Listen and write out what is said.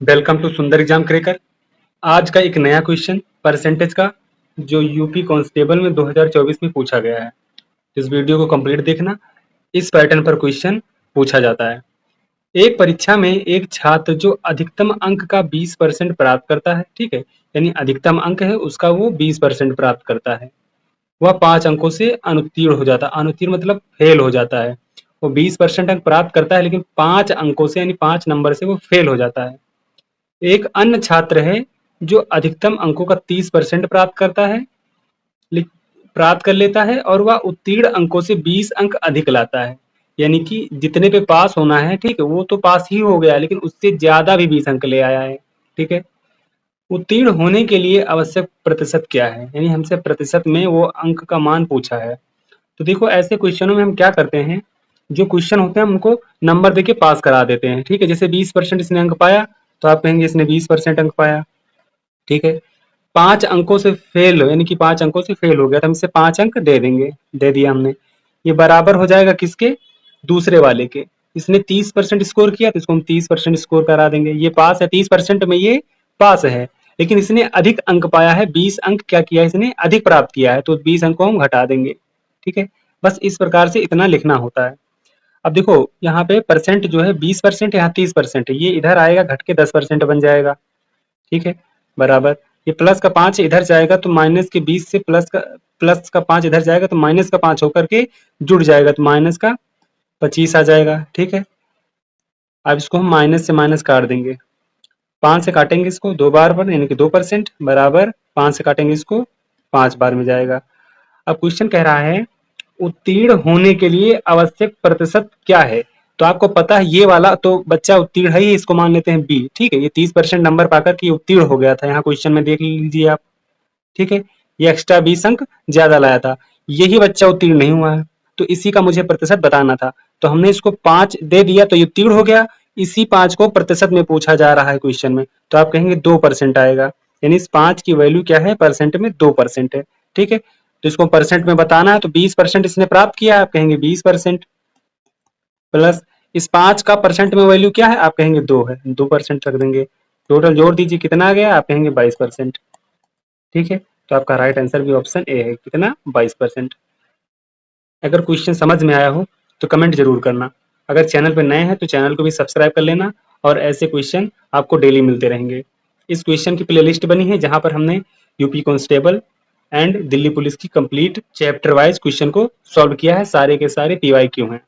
Welcome to सुंदर exam cracker. आज का एक नया क्वेश्चन परसेंटेज का जो यूपी कांस्टेबल में 2024 में पूछा गया है। इस वीडियो को कंप्लीट देखना। इस पैटर्न पर क्वेश्चन पूछा जाता है। एक परीक्षा में एक छात्र जो अधिकतम अंक का 20% प्राप्त करता है, ठीक है, यानी अधिकतम अंक है उसका वो 20% प्राप्त करता है, वह 5 अंकों से अनुत्तीर्ण हो जाता है। अनुत्तीर्ण मतलब फेल हो जाता है। वो 20% अंक प्राप्त करता है लेकिन 5 अंकों से यानी 5 नंबर से वो फेल हो जाता है। एक अन्य छात्र है जो अधिकतम अंकों का 30% प्राप्त करता है, प्राप्त कर लेता है और वह उत्तीर्ण अंकों से 20 अंक अधिक लाता है। यानी कि जितने पे पास होना है, ठीक है, वो तो पास ही हो गया लेकिन उससे ज्यादा भी 20 अंक ले आया है। ठीक है, उत्तीर्ण होने के लिए आवश्यक प्रतिशत क्या है, यानी हमसे प्रतिशत में वो अंक का मान पूछा है। तो देखो ऐसे क्वेश्चनों में हम क्या करते हैं, जो क्वेश्चन होते हैं हम उनको नंबर देके पास करा देते हैं। ठीक है, जैसे 20% इसने अंक पाया तो आप कहेंगे इसने 20% अंक पाया। ठीक है, 5 अंकों से फेल यानी कि 5 अंकों से फेल हो गया तो हम इसे 5 अंक दे देंगे। दे दिया हमने। ये बराबर हो जाएगा किसके, दूसरे वाले के। इसने 30% स्कोर किया तो इसको हम 30% स्कोर करा देंगे। ये पास है, 30% में ये पास है, लेकिन इसने अधिक अंक पाया है, 20 अंक क्या किया इसने अधिक प्राप्त किया है, तो 20 अंक को हम घटा देंगे। ठीक है, बस इस प्रकार से इतना लिखना होता है। अब देखो यहाँ पे परसेंट जो है 20%, यहाँ 30% है, ये इधर आएगा घट के 10% बन जाएगा। ठीक है, बराबर ये प्लस का 5 इधर जाएगा तो माइनस के 20 से प्लस का 5 इधर जाएगा तो माइनस का 5 होकर के जुड़ जाएगा तो माइनस का 25 आ जाएगा। ठीक है, अब इसको हम माइनस से माइनस काट देंगे। 5 से काटेंगे इसको 2 बार पर यानी कि 2% बराबर 5 से काटेंगे इसको 5 बार में जाएगा। अब क्वेश्चन कह रहा है उत्तीर्ण होने के लिए आवश्यक प्रतिशत क्या है। तो आपको पता है ये वाला तो बच्चा उत्तीर्ण है ही, इसको मान लेते हैं बी। ठीक है, ये 30% नंबर पाकर के उत्तीर्ण हो गया था, यहाँ क्वेश्चन में देख लीजिए आप। ठीक है, ये एक्स्ट्रा 20 अंक ज्यादा लाया था, यही बच्चा उत्तीर्ण नहीं हुआ है, तो इसी का मुझे प्रतिशत बताना था। तो हमने इसको 5 दे दिया तो ये उत्तीर्ण हो गया। इसी 5 को प्रतिशत में पूछा जा रहा है क्वेश्चन में, तो आप कहेंगे 2% आएगा, यानी इस 5 की वैल्यू क्या है, परसेंट में 2% है। ठीक है, तो इसको परसेंट में बताना है तो 20% इसने प्राप्त किया, आप कहेंगे 20% प्लस इस 5 का परसेंट में वैल्यू क्या है, आप कहेंगे 2 है, 2% रख देंगे। टोटल जोड़ दीजिए कितना आ गया, आप कहेंगे 22%। ठीक है, तो आपका राइट आंसर भी ऑप्शन ए है, कितना 22%। अगर क्वेश्चन समझ में आया हो तो कमेंट जरूर करना। अगर चैनल पर नए हैं तो चैनल को भी सब्सक्राइब कर लेना, और ऐसे क्वेश्चन आपको डेली मिलते रहेंगे। इस क्वेश्चन की प्लेलिस्ट बनी है जहां पर हमने UP constable and Delhi police की कंप्लीट चैप्टर वाइज क्वेश्चन को सॉल्व किया है, सारे के सारे पीवाईक्यू हैं।